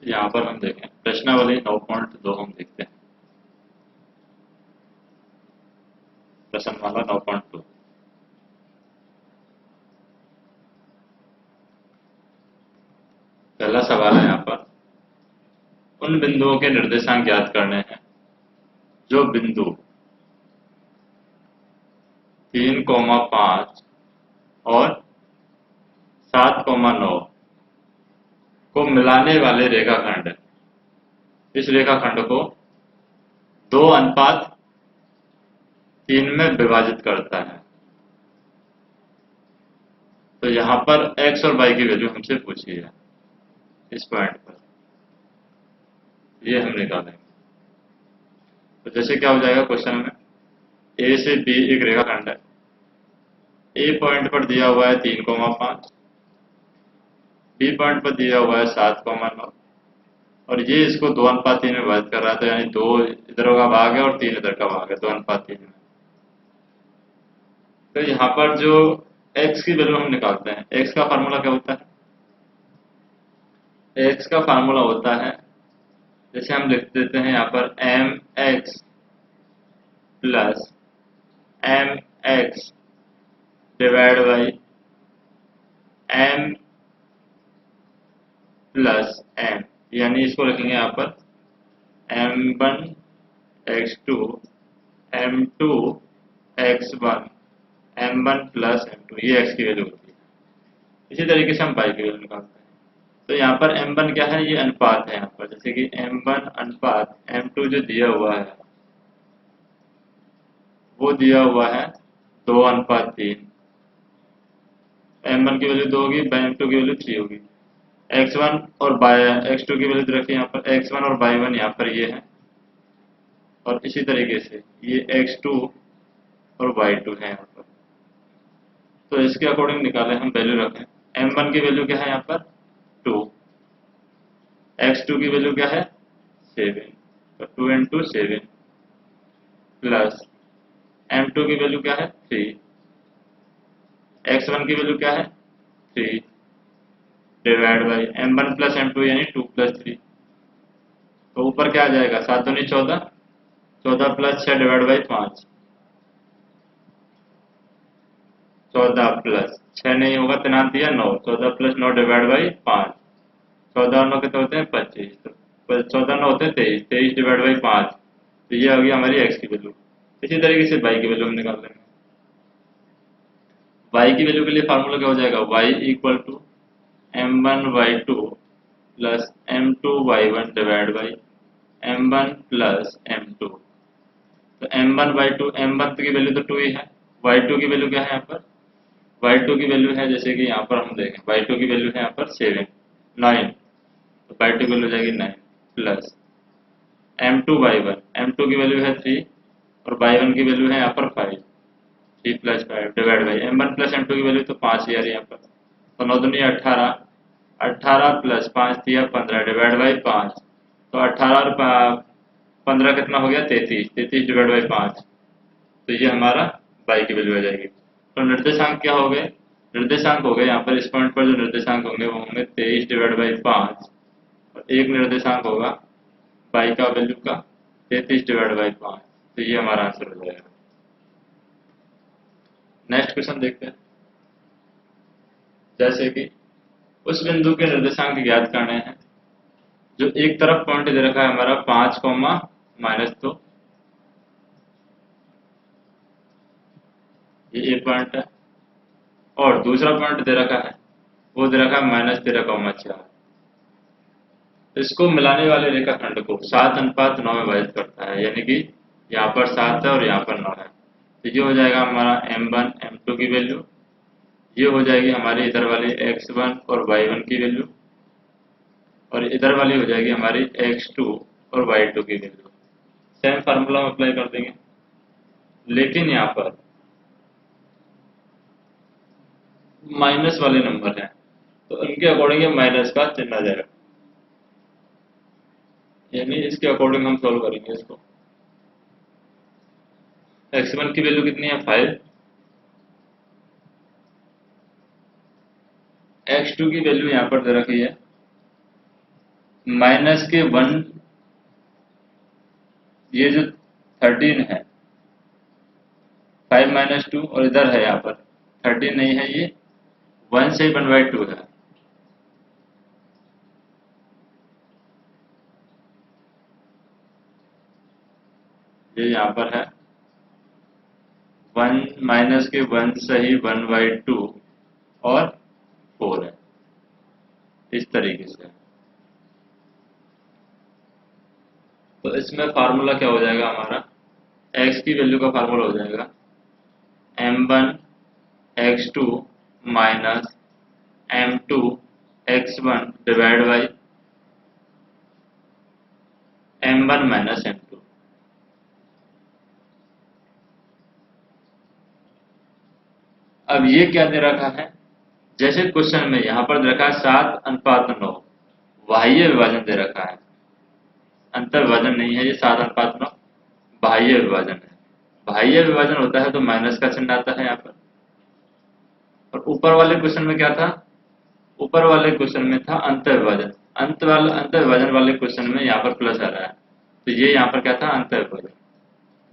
यहाँ पर हम देखें प्रश्नावली 9.2 हम देखते हैं। प्रश्नमाला 9.2 पहला सवाल है यहाँ पर उन बिंदुओं के निर्देशांक ज्ञात करने हैं जो बिंदु 3,5 और 7,9 को मिलाने वाले रेखाखंड, इस रेखाखंड को 2:3 में विभाजित करता है। तो यहाँ पर x और y की वैल्यू हमसे पूछी है इस पॉइंट पर, ये हम निकालेंगे। तो जैसे क्या हो जाएगा क्वेश्चन में, ए से बी एक रेखाखंड है, ए पॉइंट पर दिया हुआ है 3,5, बी पॉइंट पर दिया हुआ है 7,9 और ये इसको 2:3 में विभाजित कर रहा है। तो यानी 2 इधर का भाग है और 3 इधर का भाग है 2:3 में। तो यहाँ पर जो x की वैल्यू हम निकालते हैं, x का फार्मूला क्या होता है? x का फार्मूला होता है, जैसे हम लिख देते हैं यहाँ पर mx plus mx divide by m plus m, यानी इसको लिखेंगे यहाँ पर m1 x2 m2 x1 m1 plus m2, ये x की वैल्यू होती है। इसी तरीके से हम y की वैल्यू निकालते हैं। तो यहाँ पर m1 क्या है? ये अनुपात है यहाँ पर, जैसे कि m1 अनुपात m2 जो दिया हुआ है वो दिया हुआ है 2:3। m1 की वैल्यू 2 होगी, m2 की वैल्यू 3 होगी। x1 और x2 की वैल्यू रखिए यहाँ पर, x1 और y1 यहाँ पर ये है, और इसी तरीके से ये x2 और y2 है यहाँ पर। तो इसके अकॉर्डिंग निकालें हम वैल्यू रखें। m1 की वैल्यू क्या है यहाँ पर? 2, x2 की वैल्यू क्या है? 7, तो 2 into 7 प्लस m2 की वैल्यू क्या है? 3, x1 की वैल्यू क्या है? 3 divide by m1 plus m2 यानी 2 प्लस 3। तो ऊपर क्या आ जाएगा? 7 दूनी 14, 14 प्लस 6 डिवाइड बाई 5, 14 प्लस 6 नहीं होगा, 3 दिया 9, 14 प्लस 9 डिवाइड बाई 5, 14 और 9 कितने होते हैं? 25, तो 14 9 होते हैं 23, 23 डिवाइड बाई 5, तो ये होगी हमारी x की वैल्यू। इसी तरीके से y की वैल्यू हम निकाल लेंगे। y की वैल्यू के लिए फार्मूला क्या हो जाएगा? y equal to m1y2 plus m2y1 divide by m1 plus m2। तो m1y2, m1 की वैल्यू तो 2 ही है, y2 की वैल्यू क्या है यहाँ पर? y2 की वैल्यू है, जैसे कि यहाँ पर हम देखें y2 की वैल्यू है यहाँ पर 7 9, तो y2 की वैल्यू हो जाएगी 9 प्लस m2y1, m2 की वैल्यू है 3 और y1 की वैल्यू है यहाँ पर 5, 3 plus 5 divide by m1 plus m2 की वैल्यू तो 5 ही आ रही है यहाँ पर। तो 9 दूनी 18, 18 प्लस 5 दिया 15 डिवाइड बाई 5, तो 18 और 15 कितना हो गया? 33, 33 डिवाइड बाई 5, तो ये हमारा y की वैल्यू आ जाएगी। तो निर्देशांक क्या हो गए? निर्देशांक हो गए यहाँ पर, इस पॉइंट पर जो निर्देशांक होंगे वो होंगे 23 डिवाइड बाई 5 और एक निर्देशांक होगा y का वैल्यू का 33 डिवाइड बाई 5, तो ये हमारा आंसर हो जाएगा। नेक्स्ट क्वेश्चन देखते हैं, जैसे कि उस बिंदु के निर्देशांक ज्ञात करने हैं जो एक तरफ पॉइंट दे रखा है हमारा 5,-2, ये एक पॉइंट है, और दूसरा पॉइंट दे रखा है वो दे रखा है -13,4। इसको मिलाने वाले रेखाखंड को 7:9 में विभाजित करता है, यानी कि यहाँ पर 7 है और यहाँ पर 9 है। तो ये हो जाएगा हमारा m1 m2 की वैल्यू, ये हो जाएगी हमारी इधर वाली x1 और y1 की वैल्यू, और इधर वाली हो जाएगी हमारी x2 और y2 की वैल्यू। सेम फार्मूला हम अप्लाई कर देंगे, लेकिन यहाँ पर माइनस वाले नंबर हैं तो उनके अकॉर्डिंग माइनस का चिन्ह आ जाएगा, यानी इसके अकॉर्डिंग हम सॉल्व करेंगे इसको। x1 की वैल्यू कितनी है? 5, x2 की वैल्यू यहाँ पर दे रखी है माइनस के 1, ये जो 13 है, 5 माइनस 2, और इधर है यहाँ पर 13 नहीं है, ये 1 से 1/2 है। ये यहाँ पर है 1 माइनस के 1 से ही 1/2 और 4 है, इस तरीके से। तो इसमें फार्मूला क्या हो जाएगा हमारा, x की वैल्यू का फार्मूला हो जाएगा m1 x2 minus m2 x1 divide by m1 minus m2। अब ये क्या दे रखा है, जैसे क्वेश्चन में यहाँ पर दे रखा है 7:9, बाह्य विभाजन दे रखा है, अंतर विभाजन नहीं है, ये 7:9 बाह्य विभाजन है। बाह्य विभाजन होता है तो माइनस का चिन्ह आता है यहाँ पर। और ऊपर वाले क्वेश्चन में क्या था, ऊपर वाले क्वेश्चन में था अंतर विभाजन, अंतर विभाजन वाले क्वेश्चन में यहाँ पर प्लस आ रहा है, तो ये यहाँ पर क्या था, अंतर विभाजन।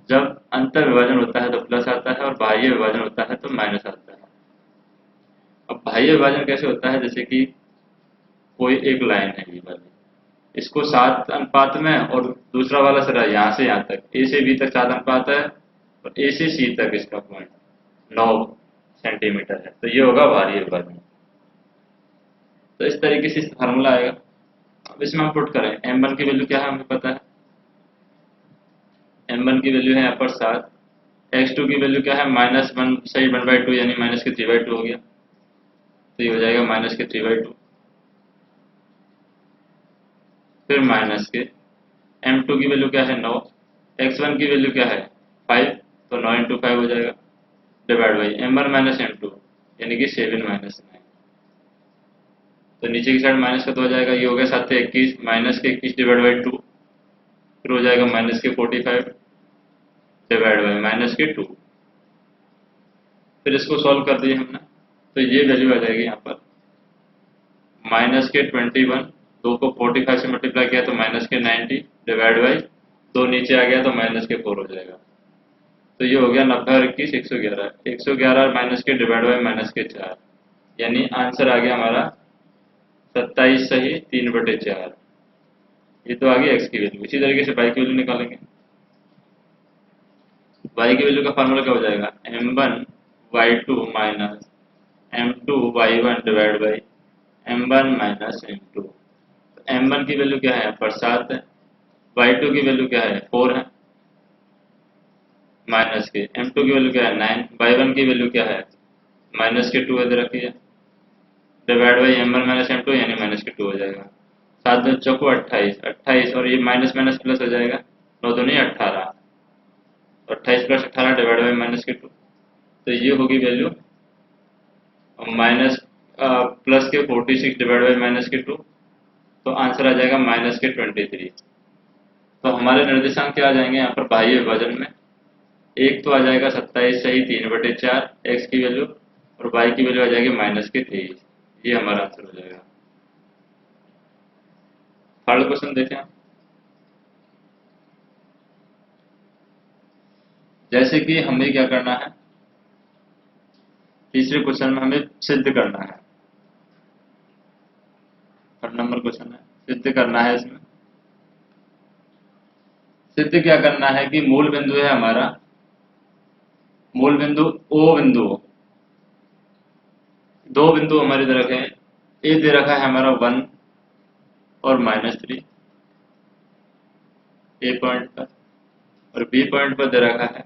जब अंतर विभाजन होता है तो प्लस आता है और बाह्य विभाजन होता है तो माइनस आता है। अब बाह्य विभाजन कैसे होता है, जैसे कि कोई एक लाइन है ये वाली, इसको 7 अनुपात में, और दूसरा वाला सिरा यहाँ से यहाँ तक, ए से बी तक 7 अनुपात है, और ए से सी तक इसका पॉइंट 9 सेंटीमीटर है, तो ये होगा बाह्य विभाजन। तो इस तरीके से फार्मूला आएगा। अब इसमें हम पुट करें, m1 की वैल्यू क्या है हमें पता है, m1 की वैल्यू है यहाँ पर 7, x2 की वैल्यू क्या है, -1 सही 1/2 यानी माइनस के 3/2 हो गया, तो ये हो जाएगा माइनस के 3/2। फिर माइनस के m2 की वैल्यू क्या है 9, x1 की वैल्यू क्या है 5, तो 9 × 5 हो जाएगा, divide by m1 minus m2 यानी कि 7 माइनस 9, तो नीचे की साइड माइनस का तो हो जाएगा, ये हो गया 7 से 21, माइनस के 21 डिवाइड बाई 2, फिर हो जाएगा माइनस के 45 डिवाइड बाई माइनस के 2। फिर इसको सॉल्व कर दिए हमने, तो ये वैल्यू आ जाएगी यहाँ पर माइनस के 21, 2 को 45 से मल्टीप्लाई किया तो माइनस के 90 डिवाइड बाई 2 नीचे आ गया तो माइनस के 4 हो जाएगा, तो ये हो गया 90 और 21 111, 111 माइनस के डिवाइड बाई माइनस के 4, यानी आंसर आ गया हमारा 27 सही 3/4। ये तो आ गई x की वैल्यू। इसी तरीके से y की वैल्यू निकालेंगे। y की वैल्यू का फार्मूला क्या हो जाएगा, m1 y2 minus m2 y1 divide by m1 minus m2। m1 की वैल्यू क्या है यहाँ पर 7 है, y2 की वैल्यू क्या है 4 है, माइनस के m2 की वैल्यू क्या है 9, y1 की वैल्यू क्या है माइनस के 2 दे रखी है, divide by m1 minus m2 यानी माइनस के 2 हो जाएगा। 7 2 चौको 28, 28 और ये माइनस माइनस प्लस हो जाएगा, 9 2 नहीं 18, 28 + 18 डिवाइड बाई माइनस के 2, तो ये होगी वैल्यू माइनस प्लस के 46 डिवाइड बाई माइनस के 2, तो आंसर आ जाएगा माइनस के 23। तो हमारे निर्देशांक क्या आ जाएंगे यहाँ पर बाह्य विभाजन में, एक तो आ जाएगा 27 सही 3/4 x की वैल्यू, और y की वैल्यू आ जाएगी माइनस के 23, ये हमारा आंसर हो जाएगा। थर्ड क्वेश्चन देखें, जैसे कि हमें क्या करना है, तीसरे क्वेश्चन में हमें सिद्ध करना है, थर्ड नंबर क्वेश्चन है, सिद्ध करना है। इसमें सिद्ध क्या करना है कि मूल बिंदु है हमारा, मूल बिंदु ओ बिंदु, दो बिंदु हमारे दे रखे हैं, ए दे रखा है हमारा 1 और -3 ए पॉइंट पर, और बी पॉइंट पर दे रखा है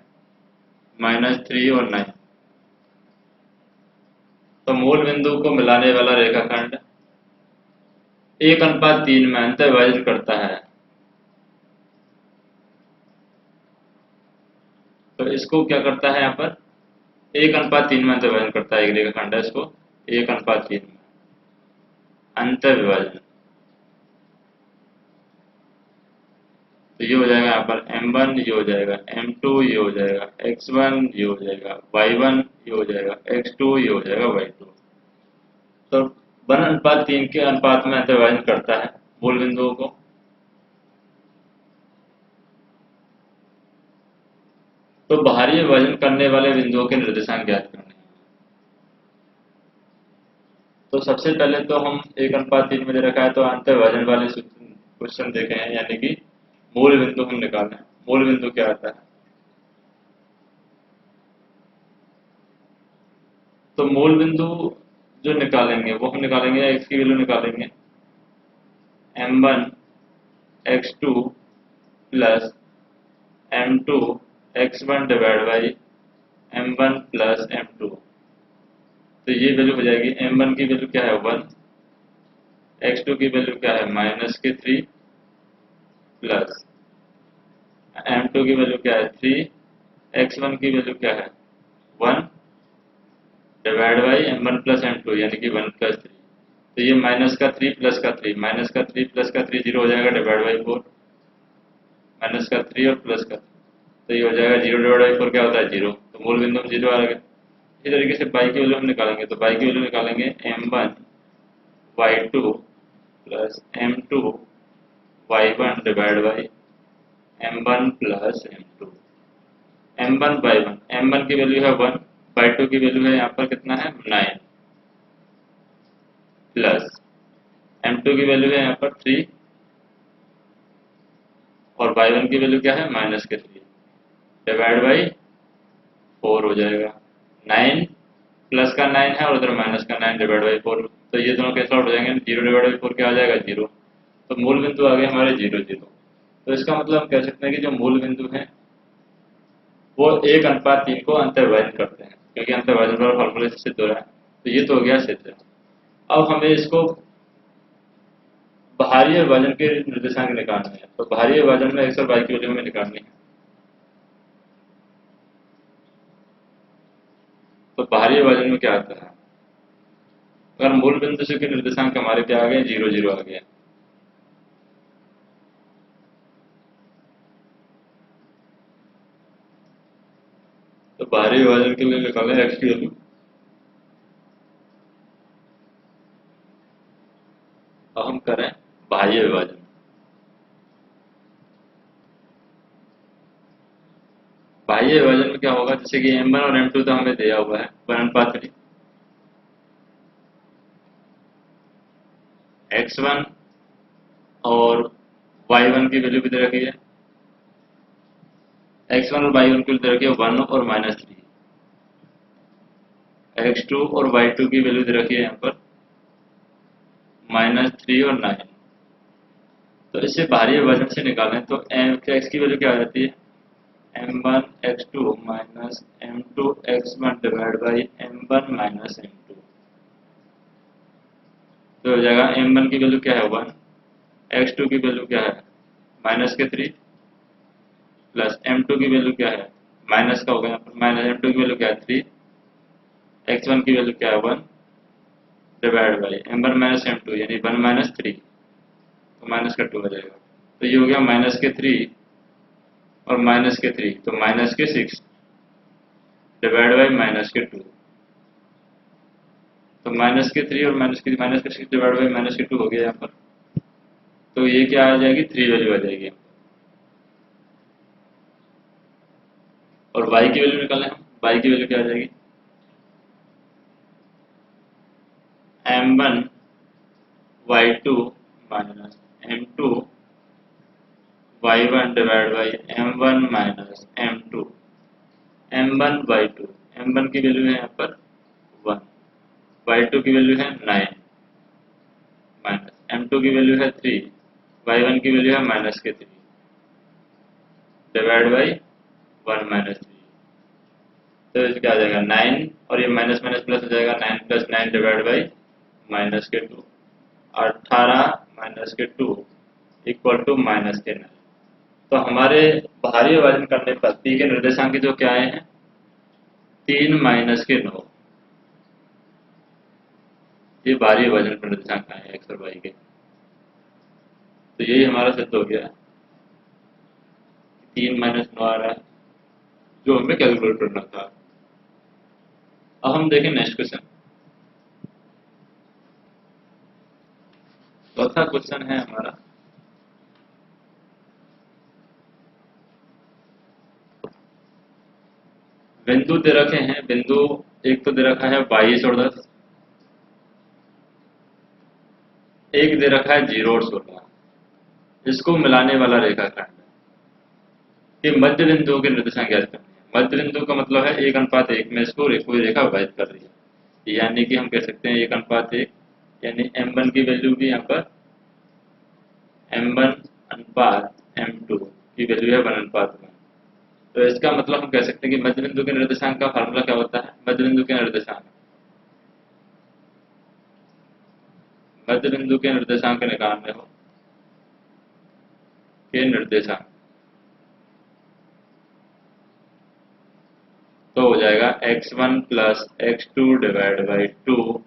-3 और 9। तो मूल बिंदु को मिलाने वाला रेखाखंड 1:3 में अंतर विभाजित करता है, तो इसको क्या करता है यहाँ पर 1:3 में अंतर विभाजन करता है, एक रेखाखंड है, इसको 1:3 में अंतर विभाजन। तो ये हो जाएगा यहाँ पर m1, ये हो जाएगा m2, ये हो जाएगा x1, ये हो जाएगा y1, ये हो जाएगा x2, ये हो जाएगा y2। तो 1:3 के अनुपात में अंतर विभाजन करता है मूल बिंदुओं को। तो बाहरी विभाजन करने वाले बिंदुओं के निर्देशांक ज्ञात करने हैं। तो सबसे पहले तो हम 1:3 में दे रखा है तो अंत विभाजन वाले क्वेश्चन देखे हैं, यानी कि मूल बिंदु हम निकालें। मूल बिंदु क्या आता है? तो मूल बिंदु जो निकालेंगे वो हम निकालेंगे, x की वैल्यू निकालेंगे m1 x2 plus m2 x1 divide by m1 plus m2। तो ये वैल्यू हो जाएगी, m1 की वैल्यू क्या है 1, x2 की वैल्यू क्या है -3 प्लस m2 की वैल्यू क्या है 3, x1 की वैल्यू क्या है 1 divide by m1 plus m2 यानी कि 1 प्लस 3। तो ये माइनस का 3 प्लस का 3, माइनस का 3 प्लस का 3 जीरो हो जाएगा डिवाइड बाई 4, माइनस का 3 और प्लस का 3, तो ये हो जाएगा 0 डिवाइड बाई 4 क्या होता है 0। तो मूल बिंदु में 0 आ गया। इसी तरीके से बाई की वैल्यू हम निकालेंगे, तो बाई की वैल्यू निकालेंगे m1 y2 plus m2 y1 divide by m1 plus m2। m1 by 1, m1 की वैल्यू है 1, बाई 2 की वैल्यू है यहाँ पर कितना है 9 प्लस m2 की वैल्यू है यहाँ पर 3 और y1 की वैल्यू क्या है -3 डिवाइड बाई 4 हो जाएगा। 9 प्लस का 9 है और उधर माइनस का 9 डिवाइड बाई 4, तो ये दोनों कैंसिल आउट हो जाएंगे, 0 डिवाइड बाई 4 क्या आ जाएगा 0। तो मूल बिंदु आ गए हमारे 0 0। तो इसका मतलब हम कह सकते हैं कि जो मूल बिंदु है वो 1:3 को अंतर्विभाजित करते हैं, क्योंकि अंतर्विभाजन वाला फॉर्मूला से सिद्ध हो रहा है। तो ये तो हो गया सिद्ध। अब हमें इसको बाहरी विभाजन के निर्देशांक निकालने हैं। तो बाहरी विभाजन में x और y की वैल्यू हमें निकालनी है। तो बाहरी विभाजन में क्या आता है, अगर मूल बिंदु से के निर्देशांक हमारे क्या आ गए 0 0 आ गए, तो बाहरी विभाजन के लिए निकालें x की वैल्यू। अब हम करें बाह्य विभाजन। बाह्य विभाजन में क्या होगा, जैसे कि m1 और m2 तो हमें दिया हुआ है 1:3, x1 और y1 की वैल्यू भी दे रखी है, x1 और y1 की वैल्यू दे रखी है 1 और -3, x2 और y2 की वैल्यू दे रखी है यहाँ पर -3 और 9। तो इससे बाहरी विभाजन से निकालें तो x की वैल्यू क्या आ जाती है m1 x2 minus m2 x1 divide by m1 minus m2। तो हो जाएगा m1 की वैल्यू क्या है 1, x2 की वैल्यू क्या है -3 प्लस m2 की वैल्यू क्या है माइनस का हो गया माइनस m2 की वैल्यू क्या है 3, x1 की वैल्यू क्या है 1 divide by m1 minus m2 यानी 1 माइनस 3, तो माइनस का 2 हो जाएगा। तो ये हो गया -3 और -3, तो -6 डिवाइड बाई -2। तो -3 और -6 डिवाइड बाई -2 हो गया यहाँ पर। तो ये क्या आ जाएगी 3 वैल्यू आ जाएगी। और y की वैल्यू निकालें हम, y की वैल्यू क्या आ जाएगी m1 y2 minus m2 y1 divide by m1 minus m2। m1 y2, m1 की वैल्यू है यहाँ पर 1, y2 की वैल्यू है 9 माइनस m2 की वैल्यू है 3, y1 की वैल्यू है -3 डिवाइड बाई 1 -3। तो इसका आ जाएगा 9 और ये माइनस माइनस प्लस हो जाएगा 9 plus 9 divide by -2, 18 -2 equal to -9। तो हमारे बाहरी विभाजन करने पर p के निर्देशांक जो क्या आए हैं 3 -9। ये बाहरी विभाजन पर निर्देशांक आए हैं x और y के। तो यही हमारा सिद्ध हो गया 3 -9 आ रहा है जो हमें कैलकुलेट करना था। अब हम देखें नेक्स्ट क्वेश्चन। तो चौथा क्वेश्चन है हमारा, बिंदु दे रखे हैं। बिंदु एक तो दे रखा है 22 और 10, एक दे रखा है 0 और 16। इसको मिलाने वाला रेखाखंड ये मध्य बिंदुओं के निर्देशांक ज्ञात करनी है। मध्य बिंदु का मतलब है 1:1 में इसको कोई रेखा विभाजित कर रही है, यानी कि हम कह सकते हैं 1:1, यानी m1 की वैल्यू भी यहाँ पर m1:m2 की वैल्यू है 1:1। तो इसका मतलब हम कह सकते हैं कि मध्य बिंदु के निर्देशांक का फार्मूला क्या होता है। मध्य बिंदु के निर्देशांक निकालने हो के निर्देशांक तो हो जाएगा x1 plus x2 divide by 2,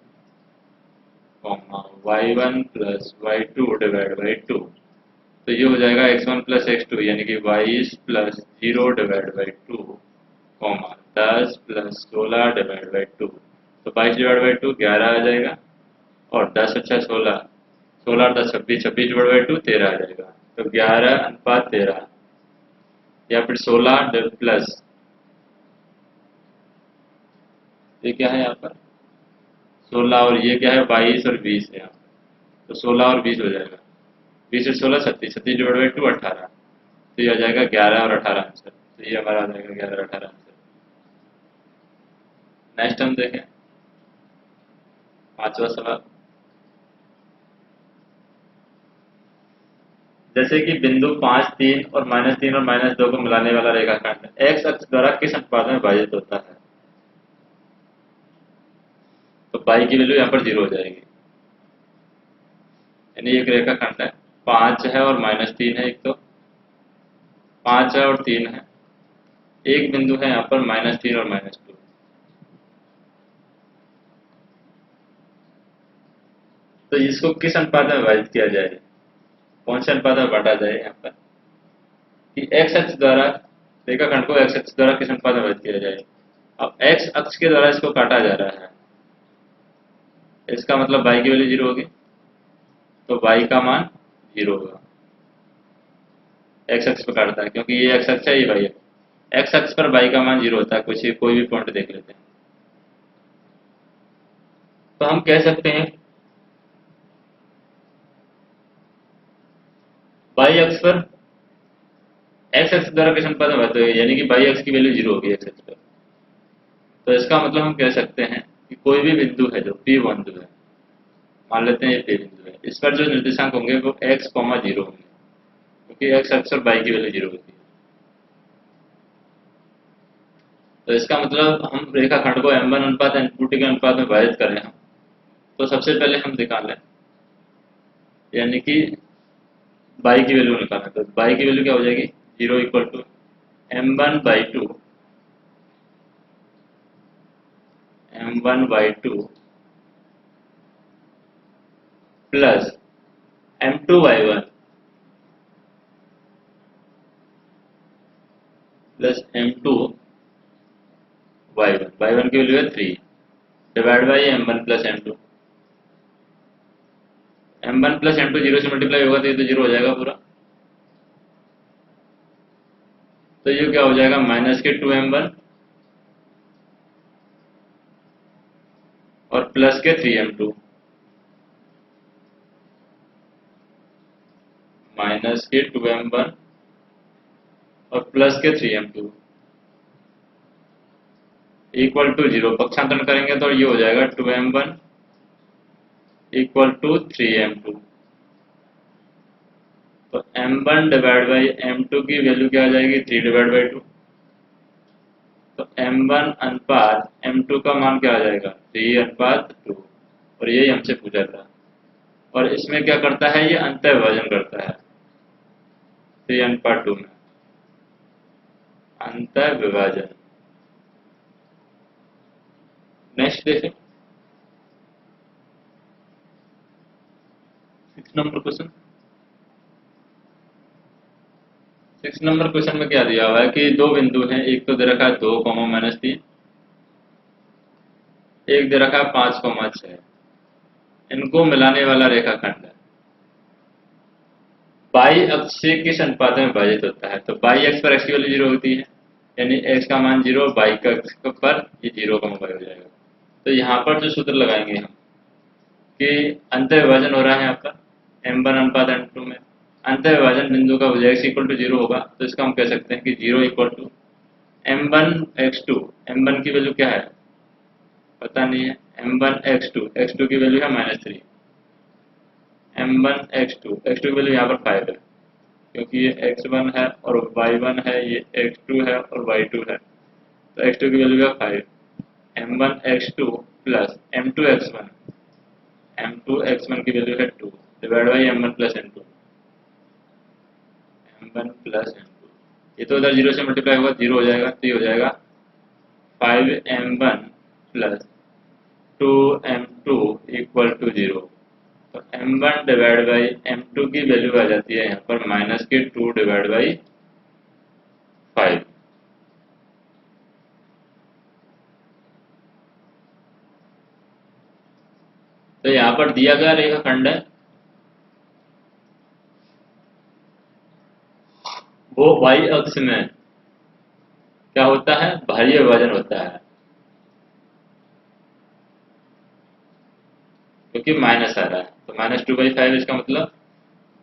y1 plus y2 divide by 2। तो ये हो जाएगा x1 प्लस x2 यानी कि 22 plus 0 divide by 2, 10 plus 16 divide by 2। तो 22 डिवाइड बाई 2 11 आ जाएगा, और 10 अच्छा 16, 16 और 10 26, 26 डिवाइड बाई 2 13 आ जाएगा। तो 11:13, या फिर 16 प्लस, ये क्या है यहाँ पर 16, और ये क्या है 22 और 20 है यहाँ पर। तो 16 और 20 हो जाएगा, 20 और 16 36, 36 डिवाइड बाई 2 18। तो ये आ जाएगा 11 और 18 आंसर। तो ये हमारा आ जाएगा 11 और 18 आंसर। नेक्स्ट हम देखें 5वां सवाल। जैसे कि बिंदु 5, 3 और -3 और -2 को मिलाने वाला रेखाखंड x अक्ष द्वारा किस अनुपात में विभाजित होता है। तो पाई की वैल्यू यहाँ पर 0 हो जाएगी, यानी एक रेखाखंड है 5 है और -3 है, एक तो 5 है और 3 है, एक बिंदु है यहाँ पर -3 और -2। तो इसको किस अनुपात में विभाजित किया जाए, कौन से अनुपात में बांटा जाए यहाँ पर, कि x अक्ष द्वारा रेखाखंड को x अक्ष द्वारा किस अनुपात में विभाजित किया जाए। अब x अक्ष के द्वारा इसको काटा जा रहा है, इसका मतलब y की वैल्यू 0 होगी, तो y का मान 0 होगा। x अक्ष पर काटता है क्योंकि ये x अक्ष है, ये y है। x अक्ष पर y का मान 0 होता है। कोई भी पॉइंट देख लेते हैं। तो हम कह सकते हैं y अक्ष पर x अक्ष द्वारा किस अनुपात में विभाजित होगा, यानी कि y अक्ष की वैल्यू 0 होगी x अक्ष पर। तो इसका मतलब हम कह सकते हैं कि कोई भी बिंदु है जो P बिंदु है, मान लेते हैं ये P बिंदु है, इस पर जो निर्देशांक होंगे वो x, 0 होंगे, क्योंकि x अक्ष पर y की वैल्यू 0 होती है। तो इसका मतलब हम रेखाखंड को m1:m2 के अनुपात में विभाजित करें हम, तो सबसे पहले हम निकाल लें, यानी कि y की वैल्यू निकालें। तो y की वैल्यू क्या हो जाएगी, 0 equal to m1/2 plus m2/1 plus m2/1, y1 की वैल्यू है 3, divide by m1 plus m2। m1 plus m2 0 से मल्टीप्लाई होगा तो ये तो 0 हो जाएगा पूरा। तो ये क्या हो जाएगा, माइनस के 2m1 और प्लस के 3m2, माइनस के 2m1 और प्लस के 3m2 इक्वल टू 0। पक्षांतरण करेंगे तो ये हो जाएगा 2m1 इक्वल टू 3m2। तो m1 डिवाइड बाई m2 की वैल्यू क्या आ जाएगी, 3 डिवाइड बाई 2। तो m1 अनुपात m2 का मान क्या आ जाएगा, 3:2। और यही हमसे पूछा था, और इसमें क्या करता है, ये अंतर विभाजन करता है 3:2 में, अंतर विभाजन। नेक्स्ट देखें 6 नंबर क्वेश्चन। 6 नंबर क्वेश्चन में क्या दिया हुआ है कि दो बिंदु हैं, एक तो दे रखा है 2, -3, एक दे रखा है 5, 6। इनको मिलाने वाला रेखाखंड है। बाई अक्ष से किस अनुपात में विभाजित होता है? तो बाई अक्ष पर x की वैल्यू 0 होती है, यानी x का मान 0, बाई का अक्ष पर ये 0 का मोबाइल हो जाएगा। तो यहाँ पर जो सूत्र लगाएंगे हम कि अंत विभाजन हो रहा है यहाँ पर m1 अनुपात m2 में, अंत विभाजन बिंदु का x इक्वल टू 0 होगा, तो इसका हम कह सकते हैं कि 0 equal to m1 x2। m1 की वैल्यू क्या है पता नहीं है, m1 x2 की वैल्यू है -3, m1 x2 की वैल्यू यहाँ पर 5 है, क्योंकि ये x1 है और y1 है, ये x2 है और y2 है, तो x2 की वैल्यू है 5, m1 x2 plus m2 x1 की वैल्यू है 2 divide by m1 plus m2, ये तो उधर 0 से मल्टीप्लाई होगा 0 हो जाएगा, तो ये हो जाएगा 5m1 plus 2m2 equal to 0। तो m1 डिवाइड बाई m2 की वैल्यू आ जाती है यहाँ पर -2 डिवाइड बाई 5। तो यहाँ पर दिया गया रेखाखंड है, वो y अक्ष में क्या होता है, बाह्य विभाजन होता है, क्योंकि माइनस आ रहा है, तो -2/5, इसका मतलब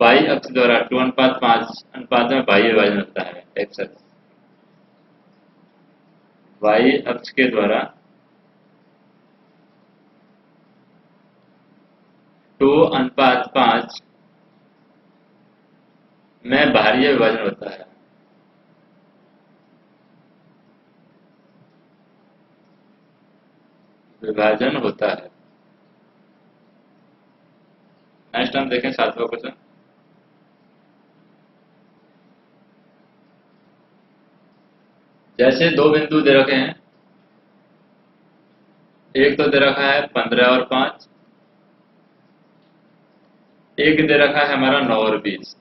y अक्ष द्वारा 2:5 अनुपात में बाह्य विभाजन होता है, x अक्ष y अक्ष के द्वारा 2:5 में बाह्य विभाजन होता है। विभाजन होता है। नेक्स्ट हम देखें 7वां क्वेश्चन। जैसे दो बिंदु दे रखे हैं, एक तो दे रखा है 15 और 5, एक दे रखा है हमारा 9 और 20,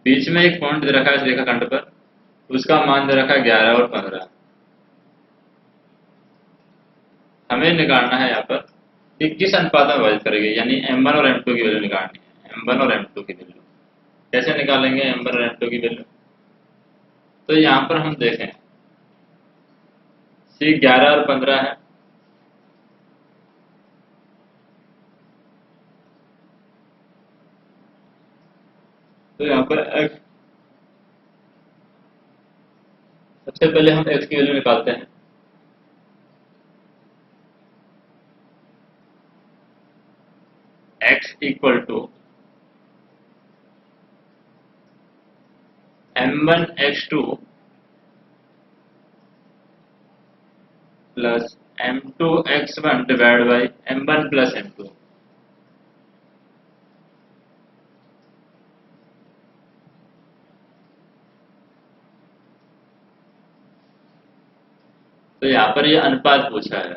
बीच में एक पॉइंट दे रखा है इस रेखाखंड पर, उसका मान दे रखा है 11 और 15। हमें निकालना है यहाँ पर कि किस अनुपात में विभाजित करेंगे, यानी m1 और m2 की वैल्यू निकालनी है। m1 और m2 की वैल्यू कैसे निकालेंगे, m1 और m2 की वैल्यू? तो यहाँ पर हम देखें c 11 और 15 है, तो यहाँ पर x, सबसे पहले हम x की वैल्यू निकालते हैं। x equal to m1 x2 plus m2 x1 divide by m1 plus m2। तो यहाँ पर ये अनुपात पूछा है।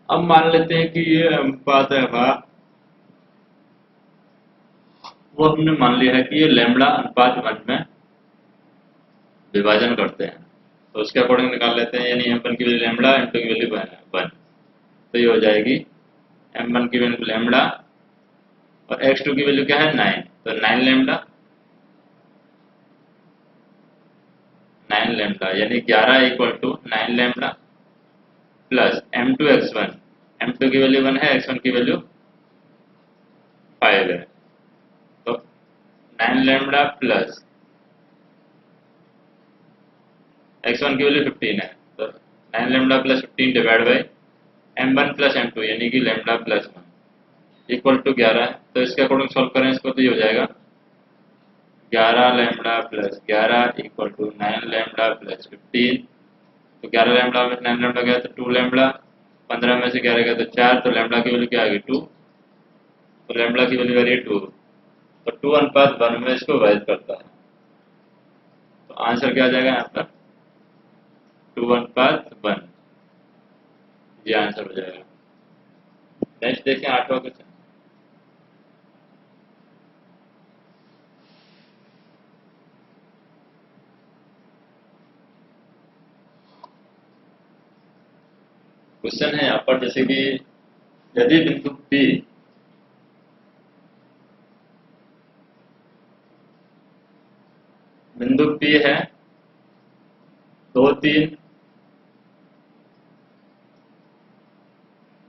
अब मान लेते हैं कि ये अनुपात है हमारा, वो हमने मान लिया है कि ये लैम्बडा अनुपात 1 में विभाजन करते हैं, तो उसके अकॉर्डिंग निकाल लेते हैं, यानी m1 की वैल्यू लैम्बडा, m2 की वैल्यू 1, तो ये हो जाएगी m1 की वैल्यू लैम्बडा और x2 की वैल्यू क्या है 9, तो 9 लैम्बडा यानी 11 equal to 9 lambda plus m2 x1, m2 की वैल्यू 1 है, x1 की वैल्यू 5 है, तो 9 लैम्बडा प्लस x1 की वैल्यू 15 है, तो 9 lambda plus 15 divide by m1 plus m2 यानी कि लैम्बडा प्लस 1 इक्वल टू 11 है। तो इसके अकॉर्डिंग सॉल्व करें इसको, तो ये हो जाएगा 11 lambda plus 11 equal to 9 lambda plus 15, तो 11 लैम्बडा में 9 लैम्बडा गया तो 2 लैम्बडा, 15 में से 11 गया तो 4, तो लैम्बडा की वैल्यू क्या आ गई 2, तो लैम्बडा की वैल्यू आ रही है 2, तो 2:1 में इसको विभाजित करता है, तो आंसर क्या आ जाएगा यहाँ पर 2:1, ये आंसर हो जाएगा। नेक्स्ट देखें 8वां क्वेश्चन। क्वेश्चन है यहाँ पर जैसे कि यदि बिंदु P P है 2 3,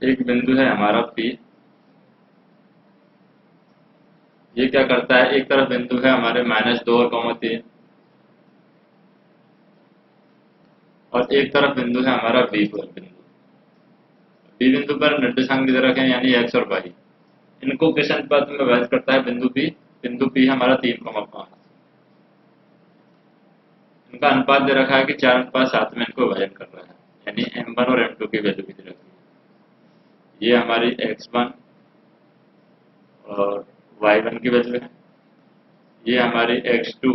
एक बिंदु है हमारा P। ये क्या करता है, एक तरफ बिंदु है हमारे -2 और 3, और एक तरफ बिंदु है हमारा B पर बिंदु। B बिंदु पर निर्देशांक इधर रखें यानी x और y। इनको किस अनुपात में विभाजित करता है, बिंदु P। बिंदु P हमारा 3,5। इनका अनुपात दे रखा है कि 4:7 में इनको विभाजन कर रहा है, यानी m1 और m2 की वैल्यू भी दे रखी है। ये हमारी x1 और y1 की वैल्यू है, ये हमारी x2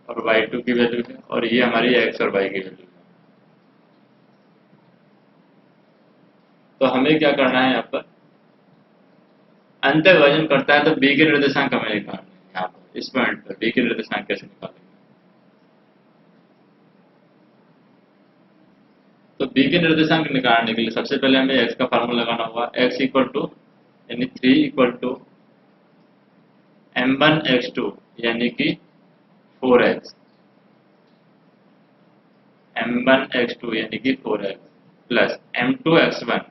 और y2 की वैल्यू है, और ये हमारी x और y की वैल्यू है। तो हमें क्या करना है, यहाँ पर अंत विभाजन करता है तो b के निर्देशांक हमें निकालने हैं। यहाँ पर इस पॉइंट पर b के निर्देशांक कैसे निकालेंगे, तो b के निर्देशांक निकालने के लिए सबसे पहले हमें x का फार्मूला लगाना होगा। x इक्वल टू यानी 3 इक्वल टू m1 x2 यानी कि 4x, m1 x2 यानी कि 4x प्लस m2 x1,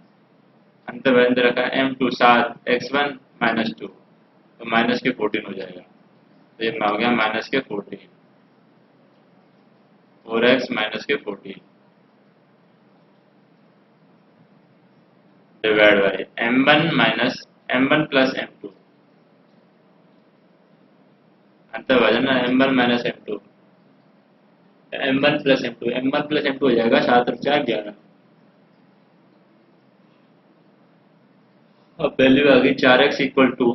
अंत विभाजन दे रखा है m2 7 x1 -2, तो माइनस के 14 हो जाएगा। तो ये हो गया माइनस के 14, 4x माइनस के 14 divide by m1 plus m2, अंत विभाजन m1 minus m2, m1 plus m2 हो जाएगा 7 और 4 11। अब वैल्यू आ गई 4x इक्वल टू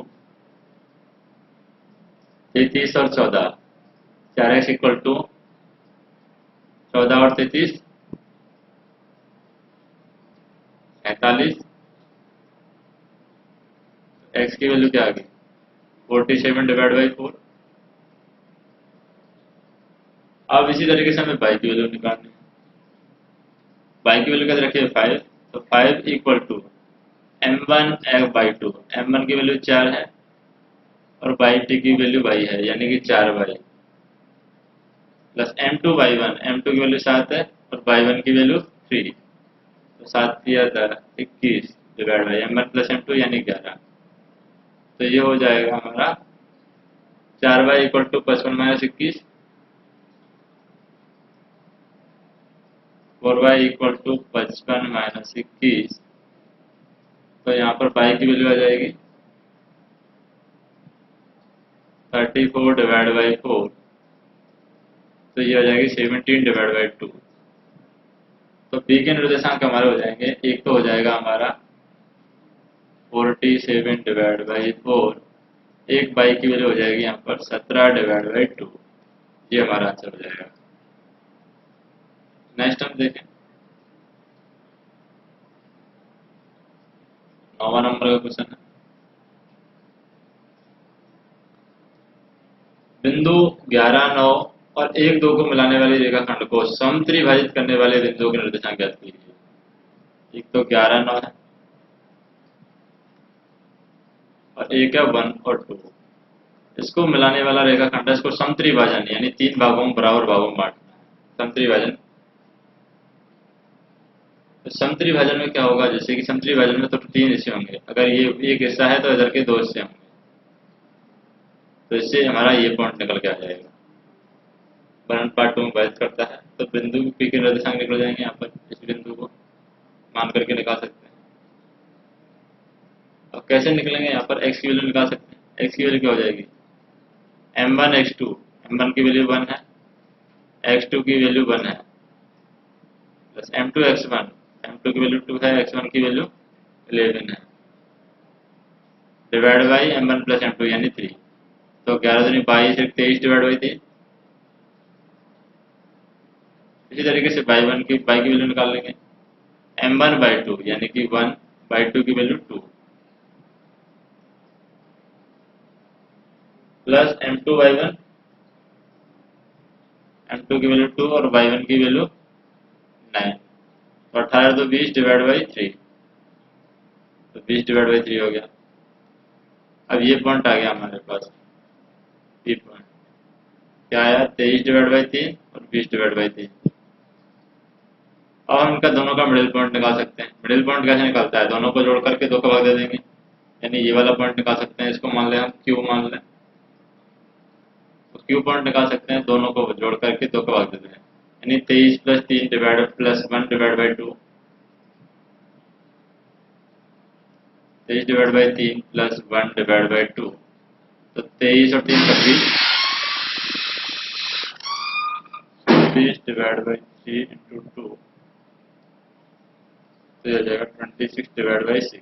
33 और 14, 4x इक्वल टू 14 और 33 45, x की वैल्यू क्या आ गई 47 डिवाइड बाई 4। अब इसी तरीके से हमें y की वैल्यू निकालनी है। y की वैल्यू क्या रखी है 5, तो 5 equal to m1 by 2, m1 की वैल्यू 4 है और y2 की वैल्यू y है यानी कि 4y plus m2 y1, m2 की वैल्यू 7 है और y1 की वैल्यू 3, तो 7 दिया था 21 divide by m1 plus m2 यानी 11। तो ये हो जाएगा हमारा 4y equal to 55 minus 21, 4y equal to 55 minus 21। तो यहाँ पर y की वैल्यू आ जाएगी 34 डिवाइड बाई 4, तो ये हो जाएगी 17 डिवाइड बाई 2। तो b के निर्देशांक हमारे हो जाएंगे, एक तो हो जाएगा हमारा 47 डिवाइड बाई 4, एक y की वैल्यू हो जाएगी यहाँ पर 17 डिवाइड बाई 2। ये हमारा आंसर हो जाएगा। नेक्स्ट हम देखें 9वां नंबर का क्वेश्चन है। बिंदु 11 9 और 1 2 को मिलाने वाली रेखाखंड को समत्रिभाजित करने वाले बिंदुओं के निर्देशांक ज्ञात कीजिए। एक तो 11 9 है और एक है 1 और 2। इसको मिलाने वाला रेखाखंड है, इसको समत्रिभाजन यानी 3 भागों में बराबर भागों में बांटना है। समत्रिभाजन, तो समत्रिभाजन में क्या होगा, जैसे कि समत्रिभाजन में तो 3 हिस्से होंगे, अगर ये एक हिस्सा है तो इधर के 2 हिस्से होंगे, तो इससे हमारा ये पॉइंट निकल के आ जाएगा। 1/2 में विभाजित करता है, तो बिंदु P के निर्देशांक निकल जाएंगे। यहाँ पर इस बिंदु को मान करके निकाल सकते हैं। अब कैसे निकलेंगे, यहाँ पर x की वैल्यू निकाल सकते हैं। x की वैल्यू क्या हो जाएगी m1 x2, m1 की वैल्यू 1 है, x2 की वैल्यू 1 है, प्लस m2 x1, m2 की वैल्यू 2 है, x1 की वैल्यू 11 है, divide by m1 plus m2 यानी 3। तो 11 दूनी 22, 23 डिवाइड बाई 3। इसी तरीके से y1 की वैल्यू निकाल लेंगे, m1 बाई 2 यानी कि 1 बाई 2 की value 2, plus m2 y1, m2 की वैल्यू 2 और y1 की वैल्यू 9, तो 18 तो 20 डिवाइड बाई 3, तो 20 डिवाइड बाई 3 हो गया। अब ये पॉइंट आ गया हमारे पास, ये पॉइंट। क्या आया, 23/3 और 20/3। अब हम इनका दोनों का मिडिल पॉइंट निकाल सकते हैं। मिडिल पॉइंट कैसे निकलता है, दोनों को जोड़ करके 2 का भाग दे देंगे, यानी ये वाला पॉइंट निकाल सकते हैं, इसको मान लें हम क्यू मान लें, तो क्यू पॉइंट निकाल सकते हैं, दोनों को जोड़ करके 2 का भाग दे देंगे, यानी 23 + 3 डिवाइड प्लस 1/2, 23/3 प्लस 1/2, तो 23 और 3 26, 26/3 इंटू 2, तो ये हो जाएगा 26/6।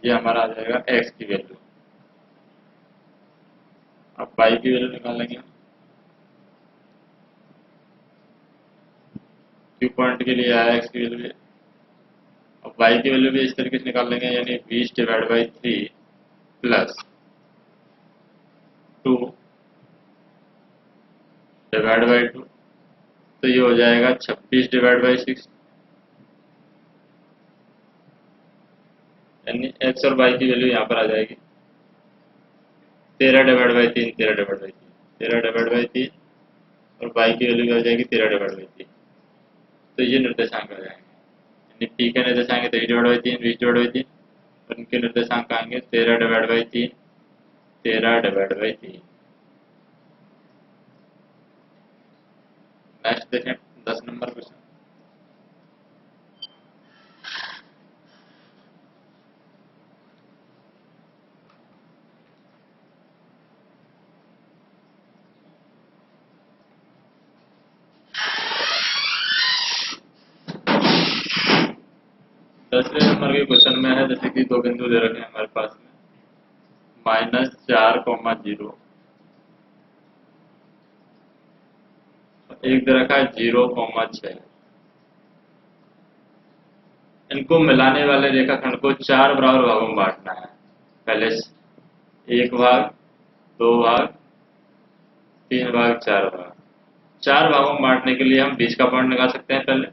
ये हमारा आ जाएगा x की वैल्यू। अब y की वैल्यू निकालेंगे हम। क्यू पॉइंट के लिए आया x की वैल्यू, अब y की वैल्यू भी इस तरीके से निकाल लेंगे, यानी 20/3 प्लस 2/2, तो ये हो जाएगा 26/6, यानी x और y की वैल्यू यहाँ पर आ जाएगी 13/3, 13/3, 13/3, और y की वैल्यू भी आ जाएगी 13/3। तो ये निर्देशांक आ जाएंगे, यानी p के निर्देशांक 23/3, 20/3, और इनके निर्देशांक आएंगे 13/3, 13/3। नेक्स्ट देखें 10 नंबर क्वेश्चन। दूसरे नंबर के क्वेश्चन में है, जैसे कि 2 बिंदु दे रखे हैं हमारे पास में, -4, 0, एक दे रखा है 0, 6। इनको मिलाने वाले रेखाखंड को 4 बराबर भागों में बांटना है। पहले 1 भाग, 2 भाग, 3 भाग, 4 भाग। 4 भागों में बांटने के लिए हम बीच का पॉइंट निकाल सकते हैं पहले,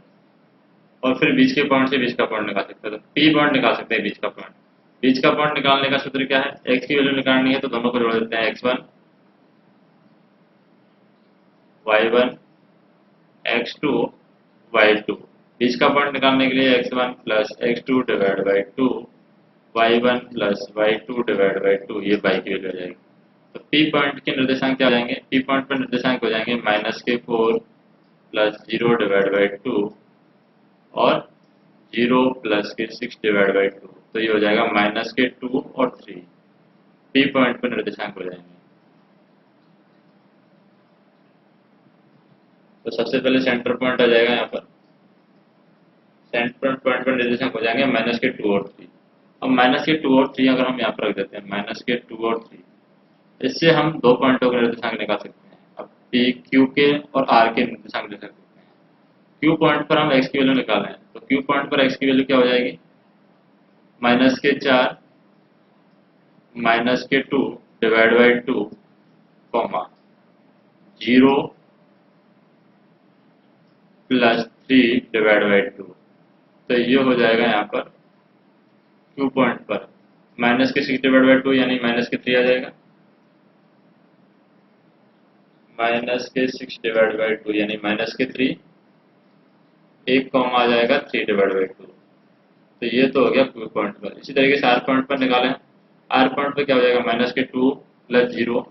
और फिर बीच के पॉइंट से बीच का पॉइंट निकाल सकते हैं, तो पी पॉइंट निकाल सकते हैं बीच का पॉइंट। बीच का पॉइंट निकालने का सूत्र क्या है, x की वैल्यू निकालनी है, तो दोनों को जोड़ देते हैं, x1, y1, x2, y2। बीच का पॉइंट निकालने के लिए x1 plus x2/2, y1 plus y2/2, ये y की वैल्यू आ जाएगी। तो P पॉइंट के निर्देशांक क्या हो जाएंगे, P पॉइंट पर निर्देशांक हो जाएंगे -4 प्लस 0/2 और 0 प्लस 6/2। तो ये हो जाएगा -2 और 3। P पॉइंट पर निर्देशांक हो जाएंगे। तो सबसे पहले सेंटर पॉइंट आ जाएगा यहाँ पर, सेंटर पॉइंट पर निर्देशांक हो जाएंगे -2 और 3। अब -2 और 3 अगर हम यहाँ पर रख देते हैं, -2 और 3, इससे हम 2 पॉइंटों के निर्देशांक निकाल सकते हैं। अब P, Q के और R के निर्देशांक लिख सकते हैं। Q पॉइंट पर हम x की वैल्यू निकालें, तो Q पॉइंट पर x की वैल्यू क्या हो जाएगी, -4, -2/2, 0 प्लस 3/2। तो ये हो जाएगा यहाँ पर Q पॉइंट पर -6/2, यानी -3 आ जाएगा, -6/2 यानी -3, एक कॉमा आ जाएगा 3/2। तो ये तो हो गया Q पॉइंट पर। इसी तरीके से R पॉइंट पर निकालें, R पॉइंट पर क्या हो जाएगा, -2 प्लस 0/2,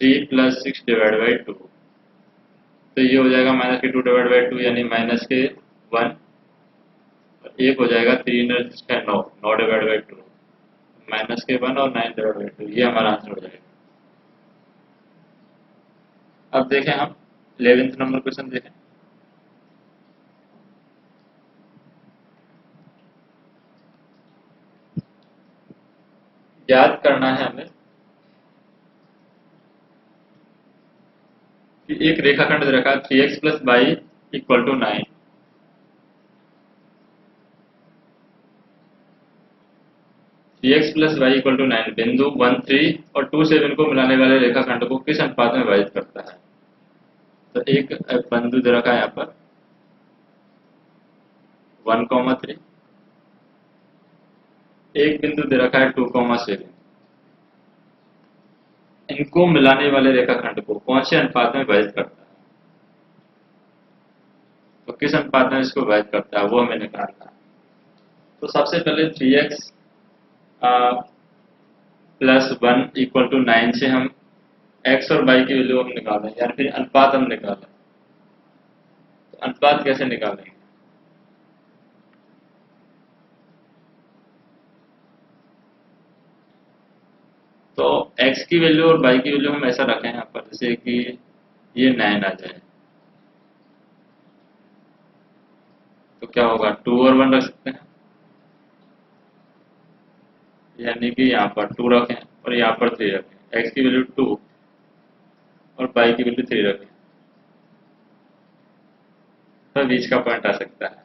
3 प्लस 6/2। तो ये हो जाएगा -2/2, यानी -1, और एक हो जाएगा 3 और 6 9, 9/2, -1 और 9/2। ये हमारा आंसर हो जाएगा। अब देखें हम 11th नंबर क्वेश्चन देखें। याद करना है हमें कि एक रेखाखंड दे रखा है 3x + y = 9। 3x + y = 9 बिंदु 1 3 और 2 7 को मिलाने वाले रेखाखंड को किस अनुपात में विभाजित करता है। तो एक बिंदु दे रखा है यहाँ पर 1, 3, एक बिंदु दे रखा है 2,7। इनको मिलाने वाले रेखाखंड को कौन से अनुपात में विभाजित करता है? तो किस अनुपात में इसको विभाजित करता है वो हमें निकालना है। तो सबसे पहले 3x प्लस 1 इक्वल टू 9 से हम x और y की वैल्यू हम निकालें, यानी फिर अनुपात हम निकालें। तो अनुपात कैसे निकालेंगे? तो x की वैल्यू और y की वैल्यू हम ऐसा रखें यहाँ पर, जैसे कि ये 9 आ जाए, तो क्या होगा, 2 और 1 रख सकते हैं, यानी कि यहाँ पर 2 रखें और यहाँ पर 3 रखें। x की वैल्यू 2 और y की वैल्यू 3 रखें, तो बीच का पॉइंट आ सकता है।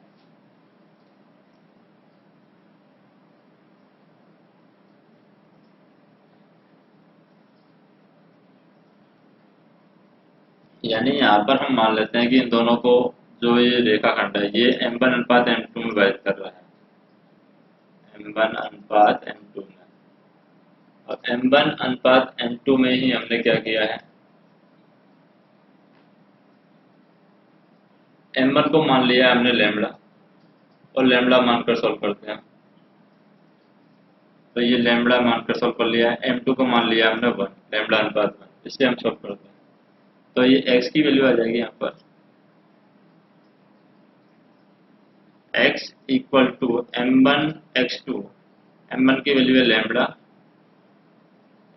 यानी यहाँ पर हम मान लेते हैं कि इन दोनों को, जो ये रेखाखंड है, ये m1 अनुपात m2 में विभाजित कर रहा है, m1 अनुपात m2 में। और m1 अनुपात m2 में ही हमने क्या किया है, m1 को मान लिया हमने लैम्बडा, और लैम्बडा मानकर सॉल्व करते हैं। तो ये लैम्बडा मानकर सॉल्व कर लिया है, m2 को मान लिया हमने 1, लैम्बडा अनुपात 1, इससे हम सॉल्व करते हैं। तो ये x की वैल्यू आ जाएगी यहाँ पर, x equal to m1 x2, m1 की वैल्यू है लैम्बडा,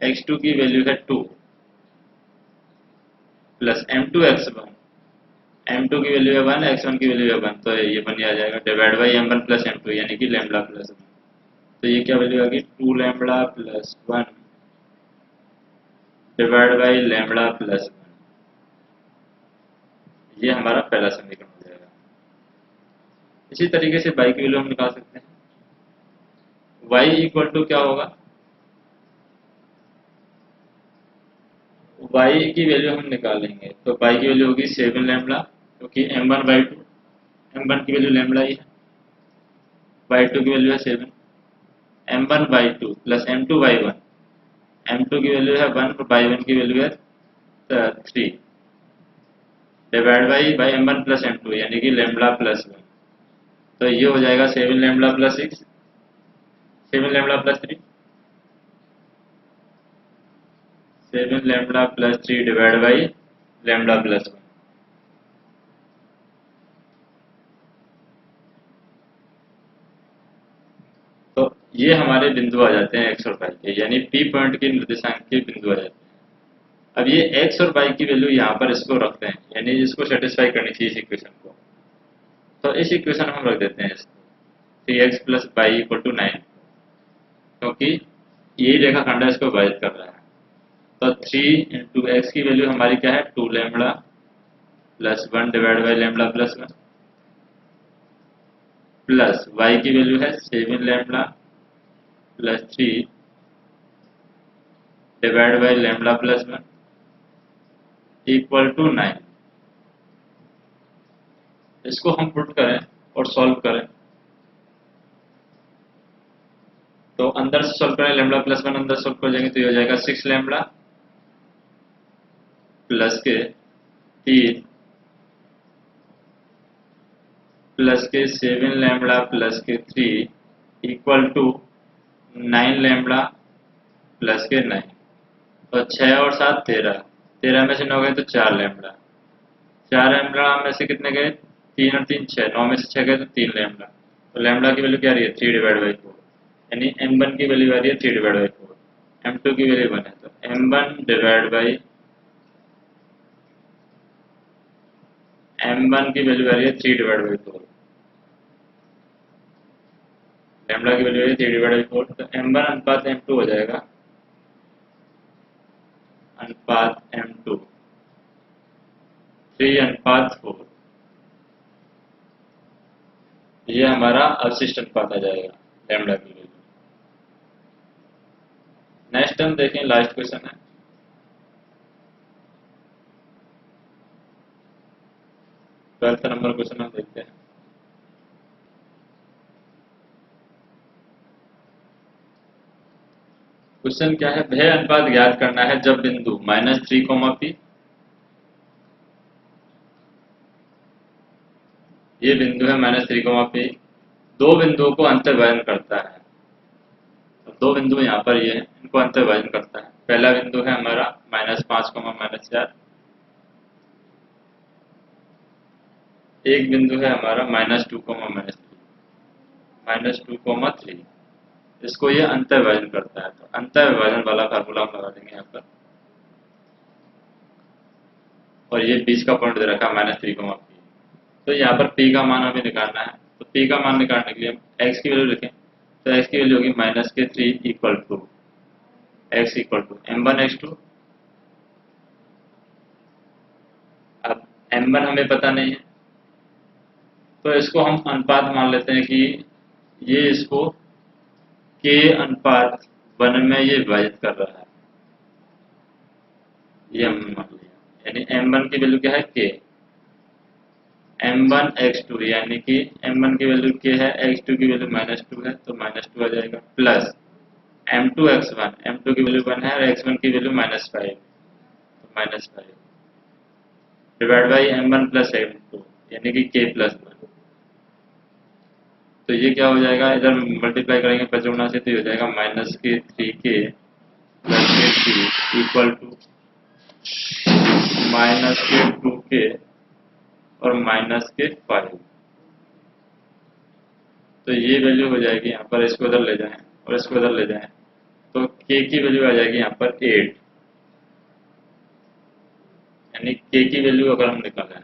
x2 की वैल्यू है 2, प्लस m2 x1, m2 की वैल्यू है 1, x1 की वैल्यू है 1, तो ये बन आ जाएगा divide by m1 plus m2, यानी कि लैम्बडा प्लस 1। तो ये क्या वैल्यू आ गई, 2 lambda plus 1 divide by lambda plus 1। ये हमारा पहला समीकरण हो जाएगा। इसी तरीके से y की वैल्यू हम निकाल सकते हैं। y इक्वल टू क्या होगा, y की वैल्यू हम निकालेंगे तो y की वैल्यू होगी 7 लैम्बडा, क्योंकि m1 बाई 2, m1 की वैल्यू लैम्बडा ही है, y2 की वैल्यू है 7, m1 by 2 plus m2 by 1, m2 की वैल्यू है 1 और बाई 1 की वैल्यू है 3, divide by m1 plus m2, यानी कि लैम्बडा प्लस 1। तो ये हो जाएगा 7 lambda plus 6, 7 lambda plus 3, 7 lambda plus 3 divide by lambda plus 1। तो ये हमारे बिंदु आ जाते हैं x और y के, यानी P पॉइंट के निर्देशांक के बिंदु आ जाते हैं। अब ये x और y की वैल्यू यहाँ पर इसको रखते हैं, यानी इसको सेटिस्फाई करनी चाहिए इस इक्वेशन को। तो इस इक्वेशन में हम रख देते हैं इसको 3x plus Y equal to 9, क्योंकि यही रेखाखंड है, इसको विभाजित कर रहा है। तो 3 इंटू एक्स की वैल्यू हमारी क्या है, 2 lambda plus 1 divide by lambda plus 1, plus y की वैल्यू है 7 lambda plus 3 divide by lambda plus 1 equal to 9। इसको हम पुट करें और सॉल्व करें, तो अंदर से सॉल्व करें, लैम्बडा प्लस 1 अंदर सॉल्व कर जाएंगे तो ये हो जाएगा 6 लैम्बडा प्लस के 3 प्लस के 7 लैम्बडा प्लस के 3 इक्वल टू 9 लैम्बडा प्लस के 9। तो 6 और 7 13, 13 में से 9 गए तो 4 लैम्बडा, 4 लैम्बडा में से कितने गए, 3 और 3 6, 9 में से 6 गए तो 3 लैम्बडा। तो लैम्बडा की वैल्यू क्या आ रही है, 3 डिवाइड बाई 4, यानी m1 की वैल्यू आ रही है 3 डिवाइड बाई 4, m2 की वैल्यू 1 है, तो m1 डिवाइड बाई m1 की वैल्यू आ रही है 3 डिवाइड बाई 4, लैम्बडा की वैल्यू है 3 डिवाइड बाई 4, तो m1 अनुपात m2 हो जाएगा, अनुपात m2 3 अनुपात 4। ये हमारा अवशिष्ट अनुपात आ जाएगा लैम्बडा की वैल्यू। नेक्स्ट हम देखें, लास्ट क्वेश्चन है, 12th नंबर क्वेश्चन हम देखते हैं। क्वेश्चन क्या है, वह अनुपात ज्ञात करना है जब बिंदु -3, ये बिंदु है -3, दो बिंदुओं को अंतर्विभाजन करता है। तो दो बिंदु यहाँ पर ये है, इनको अंतर्विभाजन करता है। पहला बिंदु है हमारा -5, -4, एक बिंदु है हमारा -2, -3, इसको ये अंतर्विभाजन करता है। तो अंतर्विभाजन वाला फार्मूला हम लगा देंगे यहाँ पर, और ये बीच का पॉइंट दे रखा है -3, तो यहाँ पर p का मान हमें निकालना है। तो p का मान निकालने के लिए हम x की वैल्यू लिखें, तो x की वैल्यू होगी -3 equal to x equal to m1x2। अब m1 हमें पता नहीं है, तो इसको हम अनुपात मान लेते हैं कि ये इसको k अनुपात 1 में ये विभाजित कर रहा है, ये हमने मान लिया। यानी m1 की वैल्यू क्या है, k, m1x2 यानी कि m1 की वैल्यू k है, x2 की वैल्यू -2 है, तो -2 आ जाएगा, प्लस m2x1, m2 की वैल्यू 1 है और x1 की वैल्यू -5, तो -5 divide by m1 plus m2 यानी कि k प्लस 1। तो ये क्या हो जाएगा, इधर मल्टीप्लाई करेंगे 5 गुणा से, तो ये हो जाएगा -3k plus k3 equal to -2k और -5। तो ये वैल्यू हो जाएगी यहाँ पर, इसको इधर ले जाएं और इसको इधर ले जाएं, तो k की वैल्यू आ जाएगी यहाँ पर 8, यानी k की वैल्यू अगर हम निकालें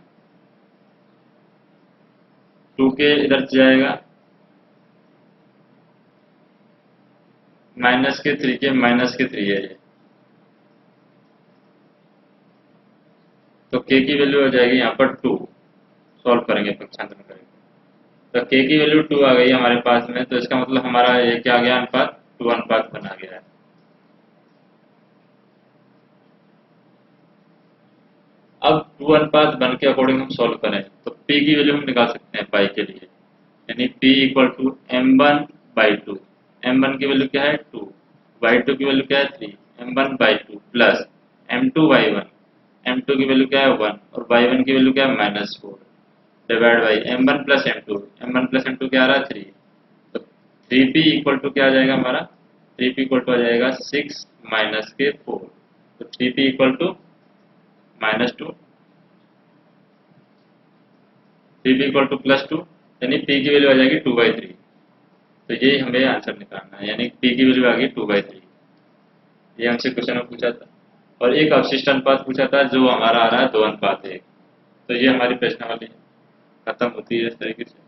2k इधर जाएगा, -3 है ये, तो k की वैल्यू आ जाएगी यहाँ पर 2, सॉल्व करेंगे पक्षांतर करेंगे, तो k की वैल्यू 2 आ गई हमारे पास में। तो इसका मतलब हमारा ये क्या आ गया, अनुपात 2 अनुपात बना गया है। अब 2 अनुपात 1 के अकॉर्डिंग हम सॉल्व करें तो p की वैल्यू हम निकाल सकते हैं पाई के लिए, यानी p equal to m1/2, m1 की वैल्यू क्या है 2, y2 की वैल्यू क्या है 3, m1/2 प्लस m2/1, m2 की वैल्यू क्या है 1 और y1 की वैल्यू क्या है -4, divide by m1 plus m2, m1 plus m2 क्या आ रहा है 3, तो 3p इक्वल टू क्या आ जाएगा हमारा, 3p इक्वल टू आ जाएगा 6 के 4, तो 3p equal to -2, 3p equal to +2, यानी p की वैल्यू आ जाएगी 2/3। तो ये हमें आंसर निकालना है, यानी p की वैल्यू आ गई 2/3। ये हमसे क्वेश्चन में पूछा था। और एक अवशिष्ट अनुपात पूछा था जो हमारा आ रहा है 2:1। तो ये हमारी प्रश्नावली खत्म होती है इस तरीके से।